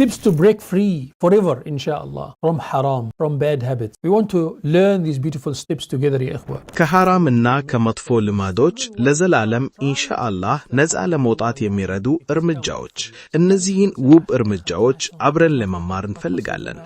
Tips to break free forever, inshallah, from haram, from bad habits. We want to learn these beautiful steps together, ya ikhwa. ከሐራም እና ከመጥፎ ልማዶች ለዘላለም ኢንሻአላህ ነፃ ለመውጣት የሚረዱ እርምጃዎች። እነዚህን ውብ እርምጃዎች አብረን ለመማር እንፈልጋለን።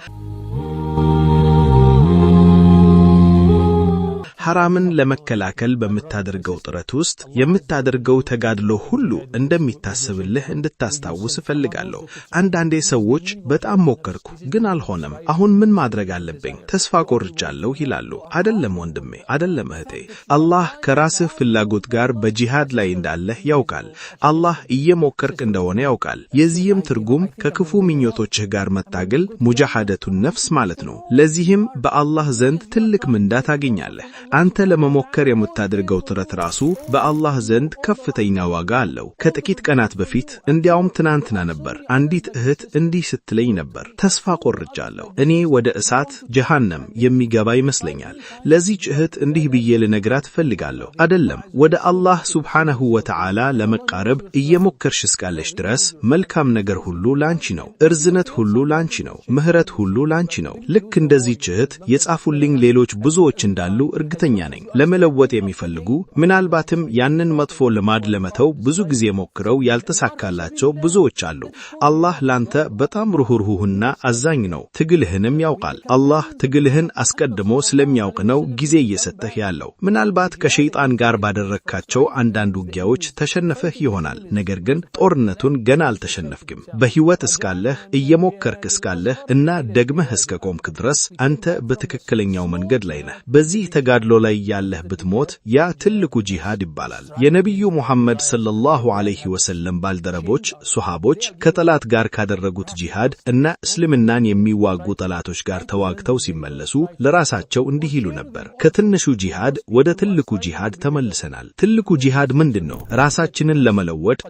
ሐራምን ለመከላከል በመታደርገው ጥረት ውስጥ የምታደርገው ተጋድሎ ሁሉ እንደሚታሰብልህ እንድታስታውስ እፈልጋለሁ። አንዳንዴ ሰዎች በጣም ሞከርኩ ግን አልሆነም፣ አሁን ምን ማድረግ አለብኝ? ተስፋ ቆርጫለሁ ይላሉ። አይደለም ወንድሜ፣ አይደለም እህቴ። አላህ ከራስህ ፍላጎት ጋር በጂሃድ ላይ እንዳለህ ያውቃል። አላህ እየሞከርክ እንደሆነ ያውቃል። የዚህም ትርጉም ከክፉ ምኞቶችህ ጋር መታገል ሙጃሃደቱን ነፍስ ማለት ነው። ለዚህም በአላህ ዘንድ ትልቅ ምንዳ ታገኛለህ። አንተ ለመሞከር የምታደርገው ጥረት ራሱ በአላህ ዘንድ ከፍተኛ ዋጋ አለው። ከጥቂት ቀናት በፊት እንዲያውም ትናንትና ነበር አንዲት እህት እንዲህ ስትለኝ ነበር፣ ተስፋ ቆርጫለሁ፣ እኔ ወደ እሳት ጀሃነም የሚገባ ይመስለኛል። ለዚህች እህት እንዲህ ብዬ ልነግራት ፈልጋለሁ፣ አይደለም ወደ አላህ ሱብሓነሁ ወተዓላ ለመቃረብ እየሞከርሽ እስካለሽ ድረስ መልካም ነገር ሁሉ ላንቺ ነው፣ እርዝነት ሁሉ ላንቺ ነው፣ ምህረት ሁሉ ላንቺ ነው። ልክ እንደዚህች እህት የጻፉልኝ ሌሎች ብዙዎች እንዳሉ እርግጠኛ ነኝ። ለመለወጥ የሚፈልጉ ምናልባትም ያንን መጥፎ ልማድ ለመተው ብዙ ጊዜ ሞክረው ያልተሳካላቸው ብዙዎች አሉ። አላህ ላንተ በጣም ሩህሩህና አዛኝ ነው። ትግልህንም ያውቃል። አላህ ትግልህን አስቀድሞ ስለሚያውቅ ነው ጊዜ እየሰጠህ ያለው። ምናልባት ከሸይጣን ጋር ባደረካቸው አንዳንድ ውጊያዎች ተሸነፈህ ይሆናል። ነገር ግን ጦርነቱን ገና አልተሸነፍክም። በህይወት እስካለህ እየሞከርክ እስካለህ እና ደግመህ እስከቆምክ ድረስ አንተ በትክክለኛው መንገድ ላይ ነህ። በዚህ ተጋድሎ ላይ ያለህ ብትሞት ያ ትልቁ ጂሃድ ይባላል። የነብዩ ሙሐመድ ሰለላሁ ዐለይሂ ወሰለም ባልደረቦች ሱሐቦች ከጠላት ጋር ካደረጉት ጂሃድ እና እስልምናን የሚዋጉ ጠላቶች ጋር ተዋግተው ሲመለሱ ለራሳቸው እንዲህ ይሉ ነበር፣ ከትንሹ ጂሃድ ወደ ትልቁ ጂሃድ ተመልሰናል። ትልቁ ጂሃድ ምንድነው? ራሳችንን ለመለወጥ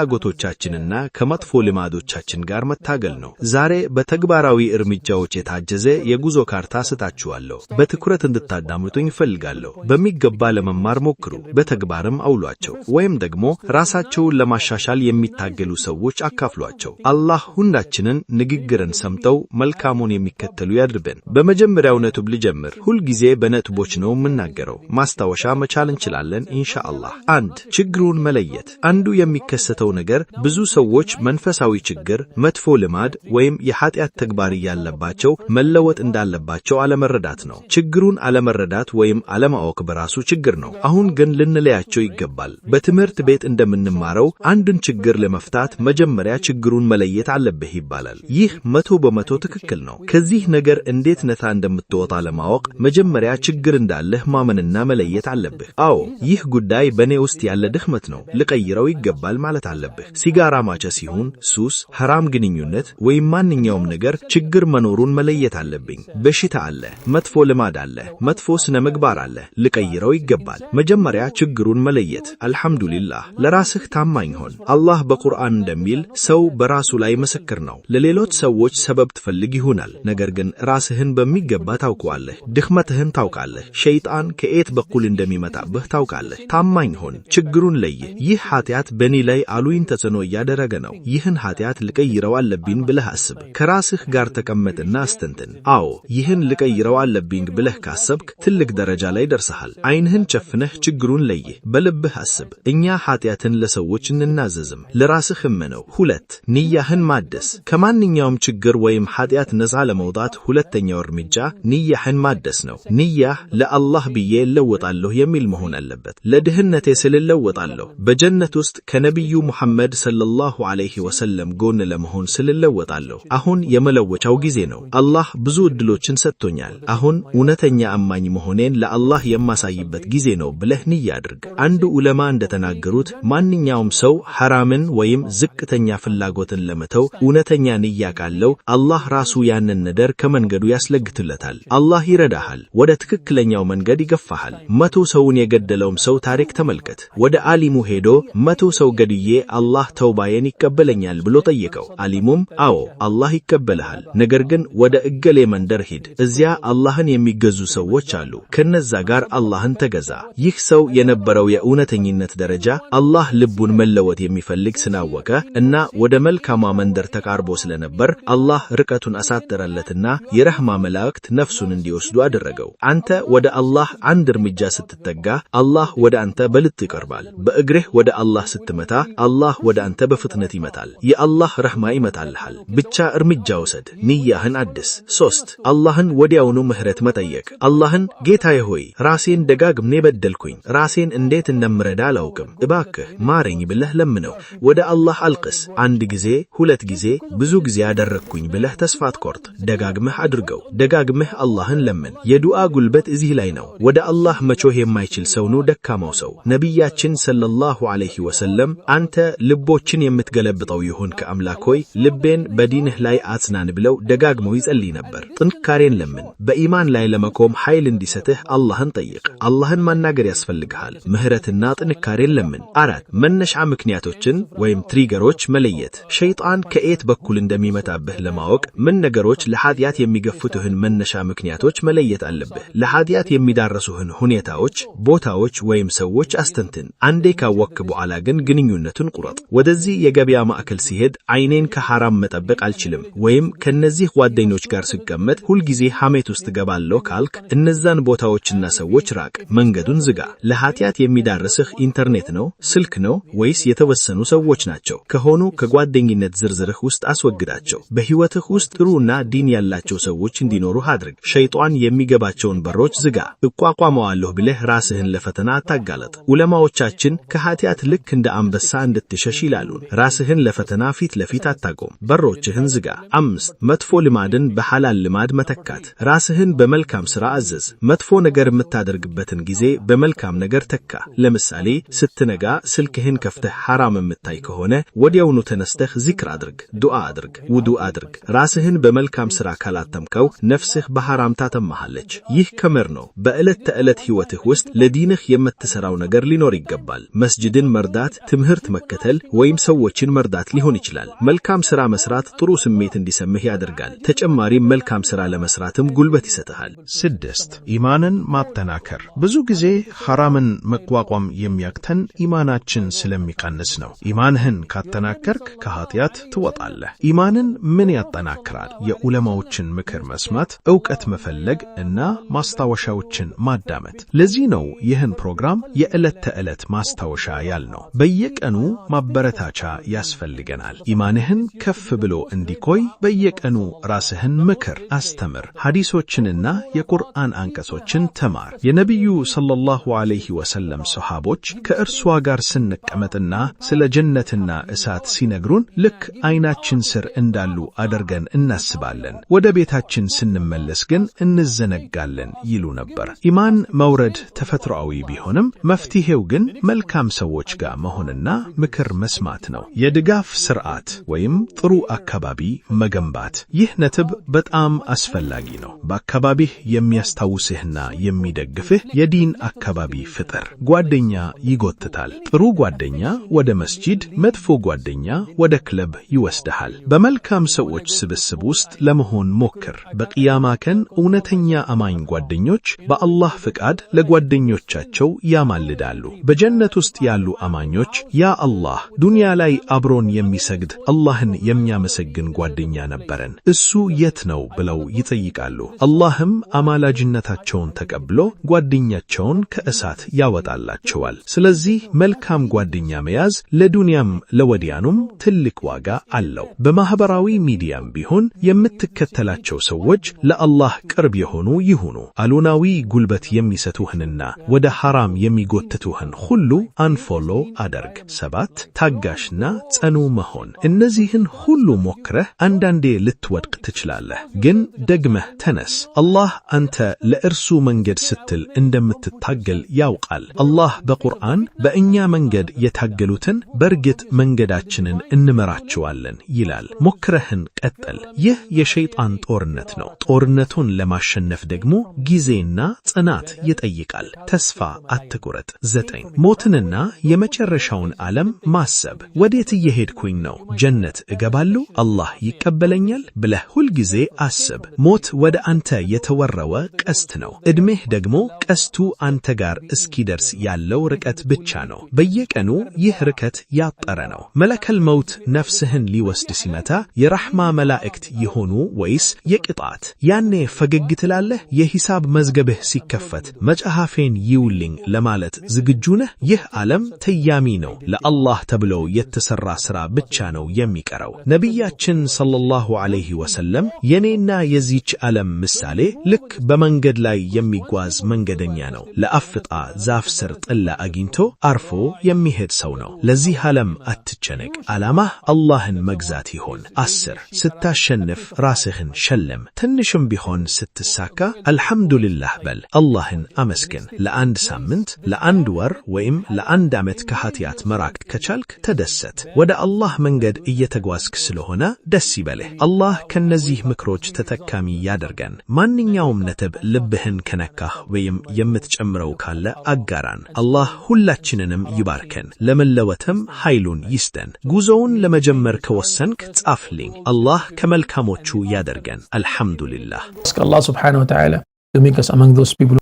ከፍላጎቶቻችንና ከመጥፎ ልማዶቻችን ጋር መታገል ነው። ዛሬ በተግባራዊ እርምጃዎች የታጀዘ የጉዞ ካርታ ስጣችኋለሁ። በትኩረት እንድታዳምጡኝ ፈልጋለሁ። በሚገባ ለመማር ሞክሩ፣ በተግባርም አውሏቸው። ወይም ደግሞ ራሳቸውን ለማሻሻል የሚታገሉ ሰዎች አካፍሏቸው። አላህ ሁላችንን ንግግርን ሰምተው መልካሙን የሚከተሉ ያድርበን። በመጀመሪያው ነጥብ ልጀምር። ሁል ጊዜ በነጥቦች ነው የምናገረው። ማስታወሻ መቻል እንችላለን ኢንሻአላህ። 1. ችግሩን መለየት። አንዱ የሚከሰተው ነገር ብዙ ሰዎች መንፈሳዊ ችግር፣ መጥፎ ልማድ ወይም የኃጢአት ተግባር ያለባቸው መለወጥ እንዳለባቸው አለመረዳት ነው። ችግሩን አለመረዳት ወይም አለማወቅ በራሱ ችግር ነው። አሁን ግን ልንለያቸው ይገባል። በትምህርት ቤት እንደምንማረው አንድን ችግር ለመፍታት መጀመሪያ ችግሩን መለየት አለብህ ይባላል። ይህ 100% ትክክል ነው። ከዚህ ነገር እንዴት ነፃ እንደምትወጣ ለማወቅ መጀመሪያ ችግር እንዳለህ ማመንና መለየት አለብህ። አዎ ይህ ጉዳይ በኔ ውስጥ ያለ ድክመት ነው፣ ልቀይረው ይገባል ማለት አለብህ። ሲጋራ ማጨስ ይሁን ሱስ፣ ሐራም ግንኙነት ወይም ማንኛውም ነገር ችግር መኖሩን መለየት አለብኝ። በሽታ አለ፣ መጥፎ ልማድ አለ፣ መጥፎ ስነ ምግባር አለ፣ ልቀይረው ይገባል። መጀመሪያ ችግሩን መለየት። አልহামዱሊላህ። ለራስህ ታማኝ ሆን። አላህ በቁርአን እንደሚል ሰው በራሱ ላይ ምስክር ነው። ለሌሎች ሰዎች ሰበብ ትፈልግ ይሆናል፣ ነገር ግን ራስህን በሚገባ ታውቀዋለህ። ድክመትህን ታውቃለህ። ሸይጣን ከየት በኩል እንደሚመጣብህ ታውቃለህ። ታማኝ ሆን። ችግሩን ለይ። ይህ ኃጢአት በኔ ላይ አሉኝ ተጽዕኖ እያደረገ ነው፣ ይህን ኃጢአት ልቀይረው አለብኝ ብለህ አስብ። ከራስህ ጋር ተቀመጥና አስተንትን። አዎ ይህን ልቀይረው አለብኝ ብለህ ካሰብክ ትልቅ ደረጃ ላይ ደርሰሃል። ዓይንህን ጨፍነህ ችግሩን ለይ። በልብህ አስብ። እኛ ኃጢአትን ለሰዎች እንናዘዝም፣ ለራስህ እመነው። 2. ንያህን ማደስ። ከማንኛውም ችግር ወይም ኃጢአት ነፃ ለመውጣት ሁለተኛው እርምጃ ንያህን ማደስ ነው። ንያህ ለአላህ ብዬ እለወጣለሁ የሚል መሆን አለበት። ለድህነቴ ስል እለወጣለሁ፣ በጀነት ውስጥ ከነብዩ ሙሐመድ ሰለላሁ ዐለይሂ ወሰለም ጎን ለመሆን ስል እለወጣለሁ። አሁን የመለወጫው ጊዜ ነው። አላህ ብዙ እድሎችን ሰጥቶኛል። አሁን እውነተኛ አማኝ መሆኔን ለአላህ የማሳይበት ጊዜ ነው ብለህ ንያ አድርግ። አንዱ ዑለማ እንደተናገሩት ማንኛውም ሰው ሐራምን ወይም ዝቅተኛ ፍላጎትን ለመተው እውነተኛ ንያ ካለው አላህ ራሱ ያንን ነገር ከመንገዱ ያስለግትለታል። አላህ ይረዳሃል፣ ወደ ትክክለኛው መንገድ ይገፋሃል። 100 ሰውን የገደለውም ሰው ታሪክ ተመልከት። ወደ አሊሙ ሄዶ 100 ሰው ገድዬ አላህ ተውባዬን ይቀበለኛል ብሎ ጠየቀው። አሊሙም አዎ አላህ ይቀበልሃል፣ ነገር ግን ወደ እገሌ መንደር ሂድ፣ እዚያ አላህን የሚገዙ ሰዎች አሉ፣ ከነ ከነዛ ጋር አላህን ተገዛ። ይህ ሰው የነበረው የእውነተኝነት ደረጃ አላህ ልቡን መለወጥ የሚፈልግ ስናወቀ እና ወደ መልካማ መንደር ተቃርቦ ስለነበር አላህ ርቀቱን አሳጠረለትና የረህማ መላእክት ነፍሱን እንዲወስዱ አደረገው። አንተ ወደ አላህ አንድ እርምጃ ስትጠጋ አላህ ወደ አንተ በልጥ ይቀርባል። በእግርህ ወደ አላህ ስትመታ አላህ ወደ አንተ በፍጥነት ይመታል። የአላህ ረህማ ይመጣልሃል። ብቻ እርምጃ ውሰድ፣ ንያህን አድስ። 3 አላህን ወዲያውኑ ምህረት መጠየቅ። አላህን ጌታዬ ሆይ ራሴን ደጋግሜ በደልኩኝ፣ ራሴን እንዴት እንደምረዳ አላውቅም፣ እባክህ ማረኝ ብለህ ለምነው። ወደ አላህ አልቅስ። አንድ ጊዜ፣ 2 ጊዜ፣ ብዙ ጊዜ ያደረግኩኝ ብለህ ተስፋ አትቆርጥ። ደጋግመህ አድርገው። ደጋግመህ አላህን ለምን። የዱዓ ጉልበት እዚህ ላይ ነው። ወደ አላህ መጮህ የማይችል ሰው ነው ደካማው ሰው። ነቢያችን ሰለላሁ ዐለይሂ ወሰለም አንተ ልቦችን የምትገለብጠው ይሁን ከአምላክ ሆይ ልቤን በዲንህ ላይ አጽናን ብለው ደጋግመው ይጸልይ ነበር። ጥንካሬን ለምን። በኢማን ላይ ለመቆም ኃይል እንዲሰጥህ አላህን ጠይቅ። አላህን ማናገር ያስፈልግሃል። ምህረትና ጥንካሬን ለምን። 4 መነሻ ምክንያቶችን ወይም ትሪገሮች መለየት። ሸይጣን ከየት በኩል እንደሚመጣብህ ለማወቅ ምን ነገሮች ለኃጢአት የሚገፉትህን መነሻ ምክንያቶች መለየት አለብህ። ለኃጢአት የሚዳረሱህን ሁኔታዎች፣ ቦታዎች ወይም ሰዎች አስተንትን። አንዴ ካወቅክ በኋላ ግን ግንኙነቱን ቁረጥ። ወደዚህ የገበያ ማዕከል ሲሄድ አይኔን ከሐራም መጠበቅ አልችልም ወይም ከነዚህ ጓደኞች ጋር ስቀመጥ ሁልጊዜ ሐሜት ውስጥ ገባለሁ ካልክ እነዛን ቦታዎችና ሰዎች ራቅ። መንገዱን ዝጋ። ለኃጢአት የሚዳርስህ ኢንተርኔት ነው፣ ስልክ ነው ወይስ የተወሰኑ ሰዎች ናቸው? ከሆኑ ከጓደኝነት ዝርዝርህ ውስጥ አስወግዳቸው። በህይወትህ ውስጥ ጥሩና ዲን ያላቸው ሰዎች እንዲኖሩህ አድርግ። ሸይጣን የሚገባቸውን በሮች ዝጋ። እቋቋመዋለሁ ብለህ ራስህን ለፈተና አታጋለጥ። ዑለማዎቻችን ከኃጢአት ልክ እንደ አንበሳ እንድትሸሽ ይላሉን። ራስህን ለፈተና ፊት ለፊት አታቆም። በሮችህን ዝጋ። 5 መጥፎ ልማድን በሐላል ልማድ መተካት። ራስህን በመልካም ሥራ አዘዝ። መጥፎ ነገር የምታደርግበትን ጊዜ በመልካም ነገር ተካ። ለምሳሌ ስትነጋ ስልክህን ከፍተህ ሐራም የምታይ ከሆነ ወዲያውኑ ተነስተህ ዚክር አድርግ፣ ዱዓ አድርግ፣ ውዱእ አድርግ። ራስህን በመልካም ሥራ ካላተምከው ነፍስህ በሐራም ታተማሃለች። ይህ ከምር ነው። በዕለት ተዕለት ሕይወትህ ውስጥ ለዲንህ የምትሠራው ነገር ሊኖር ይገባል። መስጅድን መርዳት፣ ትምህርት መከተል ወይም ሰዎችን መርዳት ሊሆን ይችላል። መልካም ሥራ መስራት ጥሩ ስሜት እንዲሰምህ ያደርጋል። ተጨማሪም መልካም ሥራ ለመስራትም ጉልበት ይሰጥሃል። 6 ኢማንን ማጠናከር። ብዙ ጊዜ ሐራምን መቋቋም የሚያቅተን ኢማናችን ስለሚቀንስ ነው። ኢማንህን ካጠናከርክ ከኃጢአት ትወጣለህ። ኢማንን ምን ያጠናክራል? የዑለማዎችን ምክር መስማት፣ ዕውቀት መፈለግ እና ማስታወሻዎችን ማዳመጥ። ለዚህ ነው ይህን ፕሮግራም የዕለት ተዕለት ማስታወሻ ያልነው። በየቀኑ ማበረታቻ ያስፈልገናል። ኢማንህን ከፍ ብሎ እንዲቆይ በየቀኑ ራስህን ምክር፣ አስተምር። ሐዲሶችንና የቁርአን አንቀጾችን ተማር። የነቢዩ ሰለላሁ ዐለይሂ ወሰለም ሰሃቦች ከእርሷ ጋር ስንቀመጥና ስለ ጀነትና እሳት ሲነግሩን ልክ አይናችን ስር እንዳሉ አድርገን እናስባለን። ወደ ቤታችን ስንመለስ ግን እንዘነጋለን ይሉ ነበር። ኢማን መውረድ ተፈጥሯዊ ቢሆንም መፍትሄው ግን መልካም ሰዎች ጋር መሆንና ምክር መስማት ነው። የድጋፍ ስርዓት ወይም ጥሩ አካባቢ መገንባት። ይህ ነጥብ በጣም አስፈላጊ ነው። በአካባቢህ የሚያስታውስህና የሚደግፍህ የዲን አካባቢ ፍጠር። ጓደኛ ይጎትታል። ጥሩ ጓደኛ ወደ መስጂድ፣ መጥፎ ጓደኛ ወደ ክለብ ይወስድሃል። በመልካም ሰዎች ስብስብ ውስጥ ለመሆን ሞክር። በቂያማ ቀን እውነተኛ አማኝ ጓደኞች በአላህ ፍቃድ ለጓደኞቻቸው ያማልዳሉ። በጀነት ውስጥ ያሉ አማኞች ያ አላህ ዱንያ ላይ አብሮን የሚሰግድ አላህን የሚያመሰግን ጓደኛ ነበረን፣ እሱ የት ነው ብለው ይጠይቃሉ። አላህም አማላጅነታቸውን ተቀብሎ ጓደኛቸውን ከእሳት ያወጣላቸዋል። ስለዚህ መልካም ጓደኛ መያዝ ለዱንያም ለወዲያኑም ትልቅ ዋጋ አለው። በማህበራዊ ሚዲያም ቢሆን የምትከተላቸው ሰዎች ለአላህ ቅርብ የሆኑ ይሁኑ። አሉናዊ ጉልበት የሚሰጡህንና ወደ ሐራም የሚጎትቱህን ሁሉ አንፎሎ አደርግ። 7 ታጋሽና ጽኑ መሆን። እነዚህን ሁሉ ሞክረህ አንዳንዴ ልትወድቅ ትችላለህ፣ ግን ደግመህ ተነስ። አላህ አንተ ለእርሱ መንገድ ስትል እንደምትታገል ያውቃል። አላህ በቁርአን በእኛ መንገድ የታገሉትን በእርግጥ መንገዳችንን እንመራቸዋለን ይላል። ሞክረህን ቀጠል። ይህ የሸይጣን ጦርነት ነው። ጦርነቱን ለማሸነፍ ደግሞ ጊዜና ጽናት ይጠይቃል። ተስፋ አትቁረጥ። 9 ሞትንና የመጨረሻውን ዓለም ማሰብ። ወዴት እየሄድኩኝ ነው? ጀነት እገባለሁ? አላህ ይቀበለኛል? ብለህ ሁልጊዜ አስብ። ሞት ወደ አንተ የተወረወ ቀስት ነው። ዕድሜ ዕድሜህ ደግሞ ቀስቱ አንተ ጋር እስኪደርስ ያለው ርቀት ብቻ ነው። በየቀኑ ይህ ርቀት ያጠረ ነው። መለከል መውት ነፍስህን ሊወስድ ሲመታ የራሕማ መላእክት ይሆኑ ወይስ የቅጣት? ያኔ ፈገግ ትላለህ? የሂሳብ መዝገብህ ሲከፈት መጽሐፌን ይውልኝ ለማለት ዝግጁ ነህ? ይህ ዓለም ተያሚ ነው። ለአላህ ተብሎ የተሰራ ሥራ ብቻ ነው የሚቀረው። ነቢያችን ሰለላሁ ዐለይሂ ወሰለም የኔና የዚች ዓለም ምሳሌ ልክ በመንገድ ላይ የሚጓዝ መንገደኛ ነው። ለአፍጣ ዛፍ ስር ጥላ አግኝቶ አርፎ የሚሄድ ሰው ነው። ለዚህ ዓለም አትጨነቅ። ዓላማህ አላህን መግዛት ይሆን። 10 ስታሸንፍ ራስህን ሸለም። ትንሽም ቢሆን ስትሳካ አልሐምዱሊላህ በል፣ አላህን አመስግን። ለአንድ ሳምንት፣ ለአንድ ወር ወይም ለአንድ ዓመት ከኃጢአት መራቅ ከቻልክ ተደሰት። ወደ አላህ መንገድ እየተጓዝክ ስለሆነ ደስ ይበልህ። አላህ ከነዚህ ምክሮች ተጠቃሚ ያደርገን። ማንኛውም ነጥብ ልብህን ከነካህ ወይም የምትጨምረው ካለ አጋራን። አላህ ሁላችንንም ይባርከን፣ ለመለወጥም ኃይሉን ይስጠን። ጉዞውን ለመጀመር ከወሰንክ ጻፍልኝ። አላህ ከመልካሞቹ ያደርገን። አልሐምዱሊላህ። Ask Allah subhanahu wa ta'ala to make us among those people